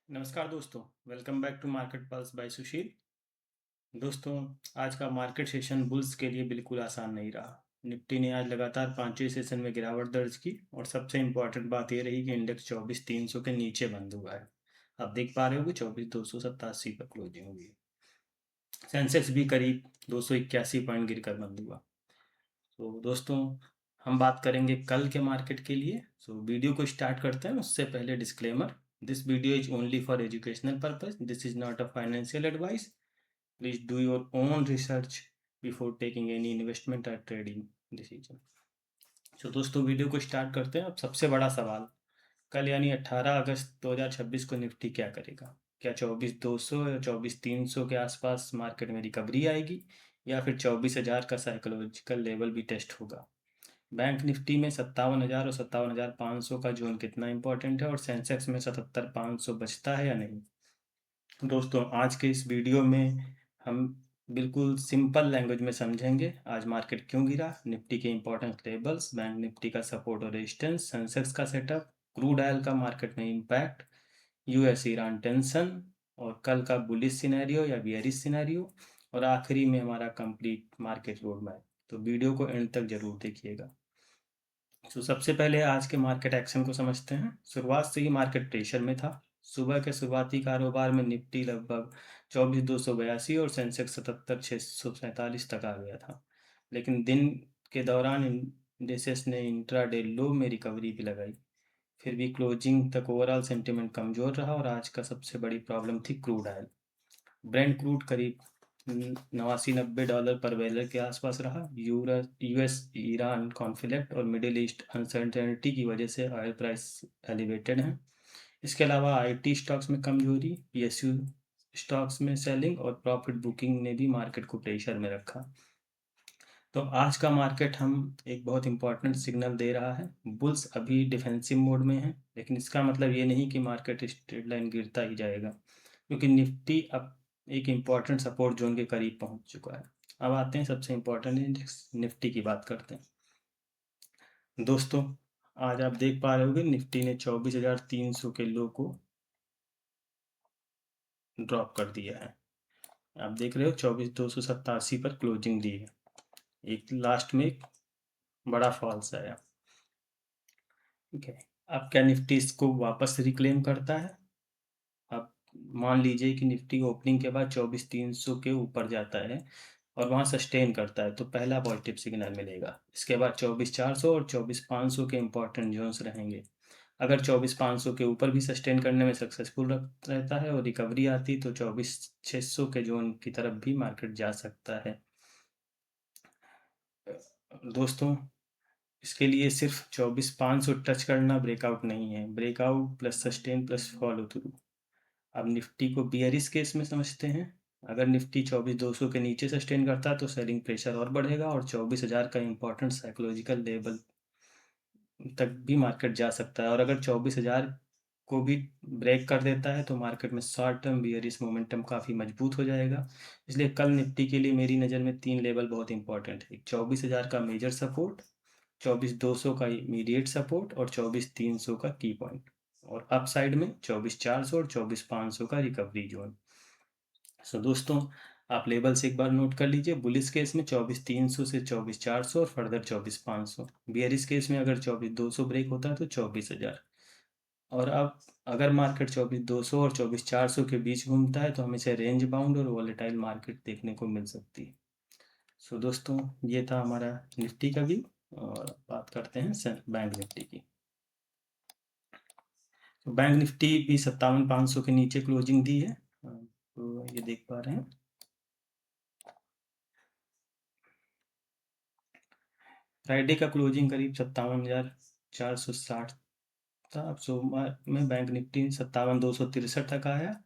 नमस्कार दोस्तों, welcome back to market pulse by Sushil. दोस्तों, आज का मार्केट सेशन बुल्स के लिए बिल्कुल आसान नहीं रहा। निफ्टी ने आज लगातार पांचवें सेशन में गिरावट दर्ज की और सबसे इम्पोर्टेंट बात यह रही कि इंडेक्स 24,300 के नीचे बंद हुआ है। आप देख पा रहे हो कि 24,287 पर क्लोजिंग हुई है। सेंसेक्स भी करीब 281 पॉइंट गिरकर बंद हुआ। तो दोस्तों, हम बात करेंगे कल के मार्केट के लिए। वीडियो को स्टार्ट करते हैं उससे पहले disclaimer. This video is only for educational purpose, this is not a financial advice. Please do your own research before taking any investment और ट्रेडिंग डिसीजन। दोस्तों, वीडियो को स्टार्ट करते हैं। अब सबसे बड़ा सवाल, कल यानी 18 अगस्त 2026 को निफ्टी क्या करेगा? क्या 24,200 या 24,300 के आसपास मार्केट में रिकवरी आएगी, या फिर 24,000 का साइकोलॉजिकल लेवल भी टेस्ट होगा? बैंक निफ्टी में 57,000 और 57,500 का जोन कितना इंपॉर्टेंट है, और सेंसेक्स में 77,500 बचता है या नहीं? दोस्तों, आज के इस वीडियो में हम बिल्कुल सिंपल लैंग्वेज में समझेंगे आज मार्केट क्यों गिरा, निफ्टी के इंपॉर्टेंट लेवल्स, बैंक निफ्टी का सपोर्ट और रेजिस्टेंस, सेंसेक्स का सेटअप, क्रूड ऑयल का मार्केट में इम्पैक्ट, यूएस ईरान टेंशन, और कल का बुलिश सिनेरियो या बियरिश सिनेरियो, और आखिरी में हमारा कंप्लीट मार्केट रोड मैप। तो वीडियो को एंड तक जरूर देखिएगा। सबसे पहले आज के मार्केट एक्शन को समझते हैं। शुरुआत से ही मार्केट प्रेशर में था। सुबह के शुरुआती कारोबार में निफ्टी लगभग 24,282 और सेंसेक्स 77,647 तक आ गया था, लेकिन दिन के दौरान इंडेसेस ने इंट्राडे लो में रिकवरी भी लगाई। फिर भी क्लोजिंग तक ओवरऑल सेंटिमेंट कमजोर रहा और आज का सबसे बड़ी प्रॉब्लम थी क्रूड ऑयल। ब्रेंट क्रूड करीब 89-90 डॉलर पर बैरल के आसपास रहा। यूएस ईरान कॉन्फ्लिक्ट और मिडिल ईस्ट अनसर्टेनिटी की वजह से ऑयल प्राइस एलिवेटेड है। इसके अलावा आईटी स्टॉक्स में कमजोरी, पीएसयू स्टॉक्स में सेलिंग और प्रॉफिट बुकिंग ने भी मार्केट को प्रेशर में रखा। तो आज का मार्केट हम एक बहुत इंपॉर्टेंट सिग्नल दे रहा है। बुल्स अभी डिफेंसिव मोड में है, लेकिन इसका मतलब ये नहीं कि मार्केट स्ट्रेट लाइन गिरता ही जाएगा, क्योंकि निफ्टी अब एक इम्पॉर्टेंट सपोर्ट जोन के करीब पहुंच चुका है। अब आते हैं सबसे इम्पॉर्टेंट इंडेक्स निफ्टी की बात करते हैं। दोस्तों, आज आप देख पा रहे होंगे निफ्टी ने 24,300 के लो को ड्रॉप कर दिया है। आप देख रहे हो 24,287 पर क्लोजिंग दी है। एक लास्ट में एक बड़ा फॉल्स आया। ठीक है, अब क्या निफ्टी इसको वापस रिक्लेम करता है? अब मान लीजिए कि निफ्टी ओपनिंग के बाद 24,300 के ऊपर जाता है और वहाँ सस्टेन करता है, तो पहला पॉजिटिव सिग्नल मिलेगा। इसके बाद 24,400 और 24,500 के इंपॉर्टेंट जोन्स रहेंगे। अगर 24,500 के ऊपर भी सस्टेन करने में सक्सेसफुल रहता है और रिकवरी आती, तो 24,600 के जोन की तरफ भी मार्केट जा सकता है। दोस्तों, इसके लिए सिर्फ 24,500 टच करना ब्रेकआउट नहीं है, breakout plus sustain plus follow through. अब निफ्टी को बियरिश केस में समझते हैं। अगर निफ्टी 24,200 के नीचे सस्टेन करता है तो सेलिंग प्रेशर और बढ़ेगा और 24,000 का इंपॉर्टेंट साइकोलॉजिकल लेवल तक भी मार्केट जा सकता है। और अगर 24,000 को भी ब्रेक कर देता है तो मार्केट में शॉर्ट टर्म बियरिश मोमेंटम काफ़ी मजबूत हो जाएगा। इसलिए कल निफ्टी के लिए मेरी नज़र में 3 लेवल बहुत इंपॉर्टेंट है: 24,000 का मेजर सपोर्ट, 24,200 का इमीडिएट सपोर्ट और 24,300 का की पॉइंट, और अपसाइड में 24,400 और 24,500 का रिकवरी जोन। दोस्तों, आप लेवल्स एक बार नोट कर लीजिए। बुलिश केस में 24,300 से 24,400 और फर्दर 24,500। बियरिश केस में अगर 24,200 ब्रेक होता है तो 24,000। और अब अगर मार्केट 24,200 और 24,400 के बीच घूमता है तो हमें से रेंज बाउंड और वॉलेटाइल मार्केट देखने को मिल सकती है। दोस्तों, ये था हमारा निफ्टी का व्यू। और बात करते हैं बैंक निफ्टी की। तो बैंक निफ्टी भी 57,500 के नीचे क्लोजिंग दी है। तो ये देख पा रहे हैं। फ्राइडे का क्लोजिंग करीब 57,460 था। अब सोमवार में बैंक निफ्टी 57,263 तक आया,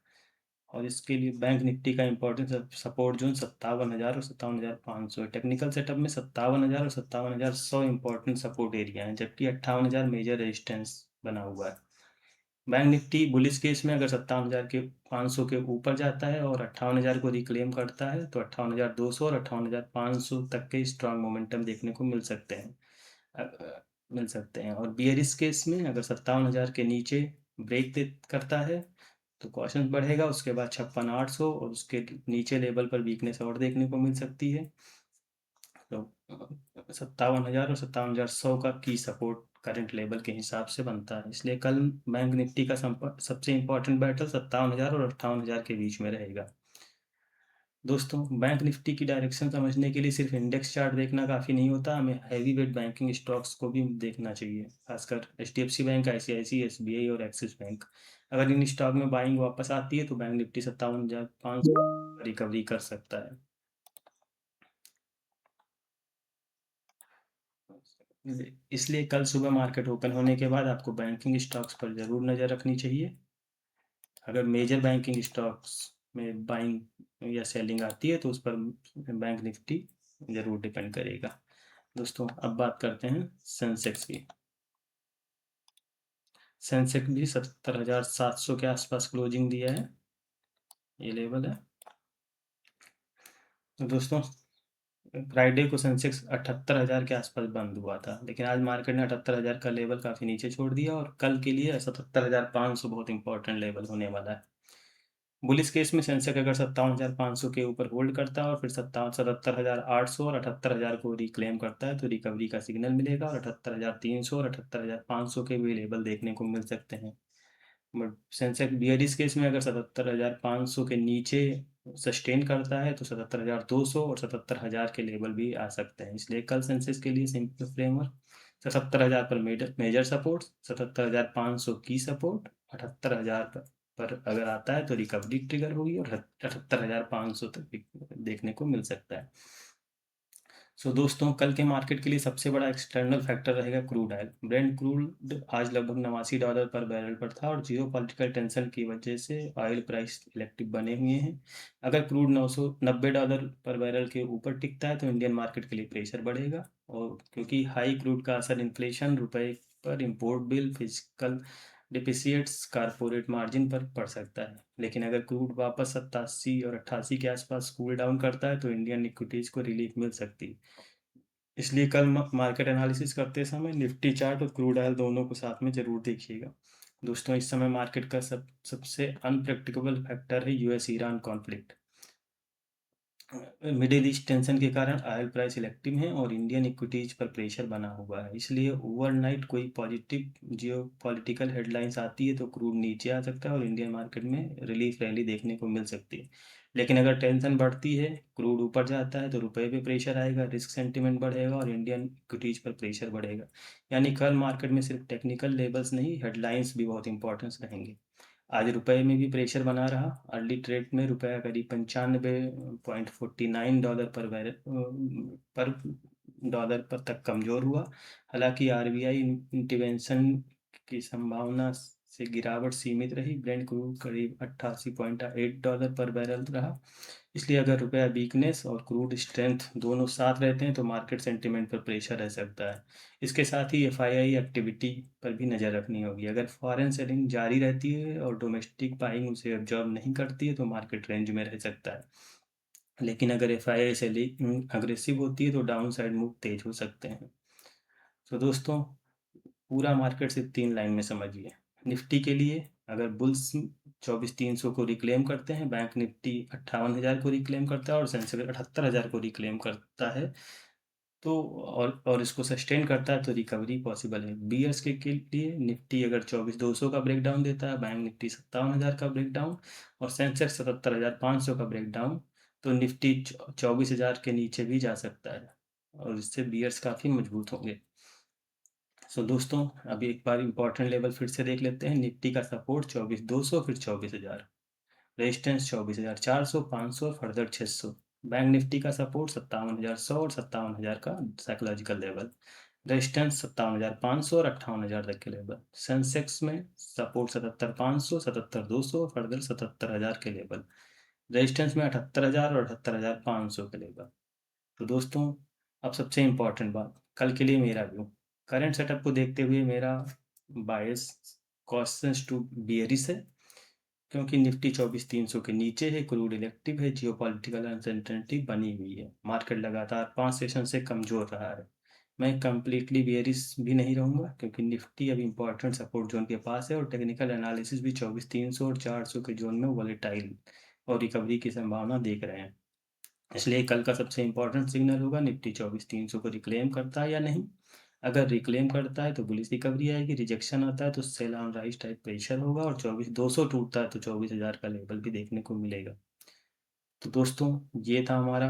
और इसके लिए बैंक निफ्टी का इंपॉर्टेंट सपोर्ट जोन 57,000 और 57,500 है। टेक्निकल सेटअप में 57,000 और 57,100 इंपॉर्टेंट सपोर्ट एरिया है, जबकि 58,000 मेजर रेजिस्टेंस बना हुआ है। बैंक निफ्टी बुलिश केस में अगर 57,500 के ऊपर जाता है और 58,000 को रिक्लेम करता है तो 58,200 और 58,500 तक के स्ट्रांग मोमेंटम देखने को मिल सकते हैं। और बियरिश केस में अगर 57,000 के नीचे ब्रेक करता है तो कॉशन बढ़ेगा, उसके बाद 56,800 और उसके नीचे लेवल पर वीकनेस और देखने को मिल सकती है। तो 57,000 और 57,100 का की सपोर्ट करंट लेवल के हिसाब से बनता है। इसलिए कल बैंक निफ्टी का सबसे इम्पोर्टेंट बैटल 57,000 और 58,000 के बीच में रहेगा। दोस्तों, बैंक निफ्टी की डायरेक्शन समझने के लिए सिर्फ इंडेक्स चार्ट देखना काफ़ी नहीं होता, हमें हैवी वेट बैंकिंग स्टॉक्स को भी देखना चाहिए, खासकर एचडीएफसी बैंक, आईसीआईसी, एसबीआई और एक्सिस बैंक। अगर इन स्टॉक में बाइंग वापस आती है तो बैंक निफ्टी 57,500 रिकवरी कर सकता है। इसलिए कल सुबह मार्केट ओपन होने के बाद आपको बैंकिंग स्टॉक्स पर ज़रूर नज़र रखनी चाहिए। अगर मेजर बैंकिंग स्टॉक्स में बाइंग या सेलिंग आती है तो उस पर बैंक निफ्टी ज़रूर डिपेंड करेगा। दोस्तों, अब बात करते हैं सेंसेक्स की। सेंसेक्स भी 70,700 के आसपास क्लोजिंग दिया है, ये लेवल है। तो दोस्तों, फ्राइडे को सेंसेक्स 78,000 के आसपास बंद हुआ था, लेकिन आज मार्केट ने 78,000 का लेवल काफ़ी नीचे छोड़ दिया और कल के लिए 77,500 बहुत इंपॉर्टेंट लेवल होने वाला है। बुलिस केस में सेंसेक्स अगर 57,500 के ऊपर होल्ड करता है और फिर 77,800 और 78,000 को रिक्लेम करता है तो रिकवरी का सिग्नल मिलेगा और 78,300 और 78,500 के भी लेवल देखने को मिल सकते हैं। बट सेंसेक्स बियरिश केस में अगर 77,500 के नीचे सस्टेन करता है तो 77,200 और 77,000 के लेवल भी आ सकते हैं। इसलिए कल सेंसेक्स के लिए सिंपल फ्रेमवर्क 77,000 पर मेजर सपोर्ट, 77,500 की सपोर्ट, 78,000 पर अगर आता है तो रिकवरी ट्रिगर होगी और 78,500 तक भी देखने को मिल सकता है। दोस्तों, कल के मार्केट के लिए सबसे बड़ा एक्सटर्नल फैक्टर रहेगा क्रूड ऑयल। ब्रेंट क्रूड आज लगभग $89 पर बैरल पर था और जियो पॉलिटिकल टेंशन की वजह से ऑयल प्राइस इलेक्टिव बने हुए हैं। अगर क्रूड $990 पर बैरल के ऊपर टिकता है तो इंडियन मार्केट के लिए प्रेशर बढ़ेगा, और क्योंकि हाई क्रूड का असर इन्फ्लेशन, रुपए पर import bill, physical depreciates, corporate margin पर पड़ सकता है। लेकिन अगर क्रूड वापस 87 और 88 के आसपास कूल डाउन करता है तो इंडियन इक्विटीज को रिलीफ मिल सकती है। इसलिए कल मार्केट एनालिसिस करते समय निफ्टी चार्ट और क्रूड ऑयल दोनों को साथ में जरूर देखिएगा। दोस्तों, इस समय मार्केट का सबसे अनप्रेडिक्टेबल फैक्टर है US Iran conflict. Middle east tension के कारण ऑयल प्राइस इलेक्टिव है और इंडियन इक्विटीज पर प्रेशर बना हुआ है। इसलिए ओवरनाइट कोई पॉजिटिव जियो पॉलिटिकल हेडलाइंस आती है तो क्रूड नीचे आ सकता है और इंडियन मार्केट में रिलीफ रैली देखने को मिल सकती है। लेकिन अगर टेंशन बढ़ती है, क्रूड ऊपर जाता है तो रुपए पे प्रेशर आएगा, रिस्क सेंटिमेंट बढ़ेगा और इंडियन इक्विटीज पर प्रेशर बढ़ेगा। यानी कल मार्केट में सिर्फ टेक्निकल लेवल्स नहीं, हेडलाइंस भी बहुत इंपॉर्टेंस रहेंगे। आज रुपए में भी प्रेशर बना रहा। अर्ली ट्रेड में रुपया करीब 95.49 डॉलर पर तक कमजोर हुआ। हालांकि आरबीआई इंटरवेंशन की संभावना से गिरावट सीमित रही। ब्रेंट क्रूड करीब $88.8 पर बैरल रहा। इसलिए अगर रुपया वीकनेस और क्रूड स्ट्रेंथ दोनों साथ रहते हैं तो मार्केट सेंटिमेंट पर प्रेशर रह सकता है। इसके साथ ही एफआईआई एक्टिविटी पर भी नज़र रखनी होगी। अगर फॉरेन सेलिंग जारी रहती है और डोमेस्टिक बाइंग उसे ऑब्जर्व नहीं करती है तो मार्केट रेंज में रह सकता है। लेकिन अगर एफआईआई सेलिंग अग्रेसिव होती है तो डाउन साइड मूव तेज हो सकते हैं। तो दोस्तों, पूरा मार्केट सिर्फ 3 लाइन में समझिए। निफ्टी के लिए अगर बुल्स 24,300 को रिक्लेम करते हैं, बैंक निफ्टी 58,000 को रिक्लेम करता है और सेंसेक्स 78,000 को रिक्लेम करता है तो और इसको सस्टेन करता है तो रिकवरी पॉसिबल है। बीयर्स के लिए निफ्टी अगर 24,200 का ब्रेकडाउन देता है, बैंक निफ्टी 57,000 का ब्रेकडाउन और सेंसेक्स 77,500 का ब्रेकडाउन, तो निफ्टी 24,000 के नीचे भी जा सकता है और इससे बीयर्स काफ़ी मजबूत होंगे। दोस्तों, अभी एक बार इंपॉर्टेंट लेवल फिर से देख लेते हैं। निफ्टी का सपोर्ट 24,200, फिर 24,000, रेजिस्टेंस 24,400, 500 और फर्दर 600। बैंक निफ्टी का सपोर्ट 57,100 और 57,000 का साइकोलॉजिकल लेवल, रेजिस्टेंस 57,500 और 58,000 तक के लेवल। सेंसेक्स में सपोर्ट 77,500, 77,200 और फर्दर 77,000 के लेवल, रेजिस्टेंस में 78,000 और 78,500 के लेवल। तो दोस्तों, अब सबसे इम्पोर्टेंट बात, कल के लिए मेरा व्यू। करंट सेटअप को देखते हुए मेरा बायस कॉशंस टू बियरिश है, क्योंकि निफ्टी 24,300 के नीचे है, क्रूड इलेक्टिव है, जियोपॉलिटिकल अनसर्टेनिटी बनी हुई है, मार्केट लगातार 5 सेशन से कमजोर रहा है। मैं कंप्लीटली बेयरिश भी नहीं रहूँगा, क्योंकि निफ्टी अभी इम्पोर्टेंट सपोर्ट जोन के पास है और टेक्निकल एनालिसिस भी 24,300 और 400 के जोन में वॉलेटाइल और रिकवरी की संभावना देख रहे हैं। इसलिए कल का सबसे इम्पोर्टेंट सिग्नल होगा निफ्टी 24,300 को रिक्लेम करता है या नहीं। अगर रिक्लेम करता है तो बुलिश रिकवरी आएगी, रिजेक्शन आता है तो cell on rise type pressure होगा, और 24,200 टूटता है तो 24,000 का लेवल भी देखने को मिलेगा। तो दोस्तों, ये था हमारा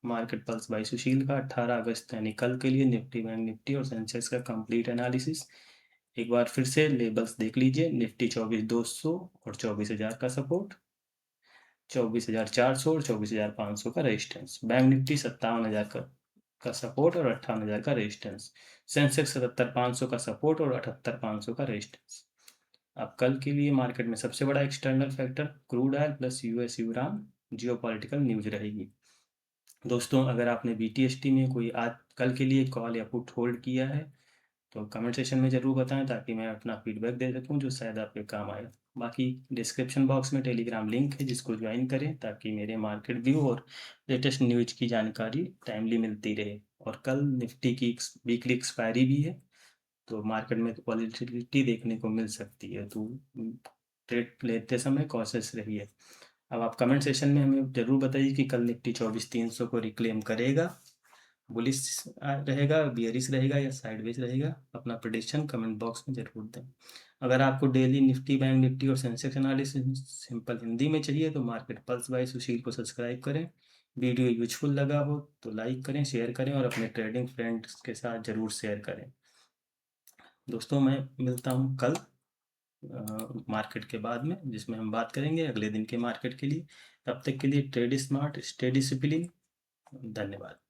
मार्केट पल्स बाय सुशील का 18 अगस्त यानी कल के लिए निफ्टी, बैंक निफ्टी और सेंसेक्स का कंप्लीट एनालिसिस। एक बार फिर से लेबल्स देख लीजिए, निफ्टी 24,200 और 24,000 का सपोर्ट, 24,400 और 24,500 का रेजिस्टेंस। बैंक निफ्टी 57,000 का सपोर्ट और 58,000 का रेजिस्टेंस। सेंसेक्स 77,500 का सपोर्ट और 78,500 का रेजिस्टेंस। अब कल के लिए मार्केट में सबसे बड़ा external factor crude oil plus US Iran geopolitical news रहेगी। दोस्तों, अगर आपने बीटीएसटी में कोई आज कल के लिए कॉल या पुट होल्ड किया है तो कमेंट सेशन में ज़रूर बताएं, ताकि मैं अपना फीडबैक दे सकूं जो शायद आपके काम आए। बाकी डिस्क्रिप्शन बॉक्स में टेलीग्राम लिंक है, जिसको ज्वाइन करें ताकि मेरे मार्केट व्यू और लेटेस्ट न्यूज की जानकारी टाइमली मिलती रहे। और कल निफ्टी की वीकली एक्सपायरी भी है, तो मार्केट में वॉलेटिलिटी देखने को मिल सकती है, तो ट्रेड लेते समय कॉशियस रहिए। अब आप कमेंट सेशन में हमें ज़रूर बताइए कि कल निफ्टी 24,300 को रिक्लेम करेगा, बुलिश रहेगा, बियरिश रहेगा या साइडवेज रहेगा। अपना प्रेडिक्शन कमेंट बॉक्स में ज़रूर दें। अगर आपको डेली निफ्टी, बैंक निफ्टी और सेंसेक्स एनालिसिस सिंपल हिंदी में चाहिए तो मार्केट पल्स बाय सुशील को सब्सक्राइब करें। वीडियो यूजफुल लगा हो तो लाइक करें, शेयर करें और अपने ट्रेडिंग फ्रेंड्स के साथ ज़रूर शेयर करें। दोस्तों, मैं मिलता हूँ कल मार्केट के बाद में, जिसमें हम बात करेंगे अगले दिन के मार्केट के लिए। तब तक के लिए ट्रेड स्मार्ट, स्टे डिसिप्लिन। धन्यवाद।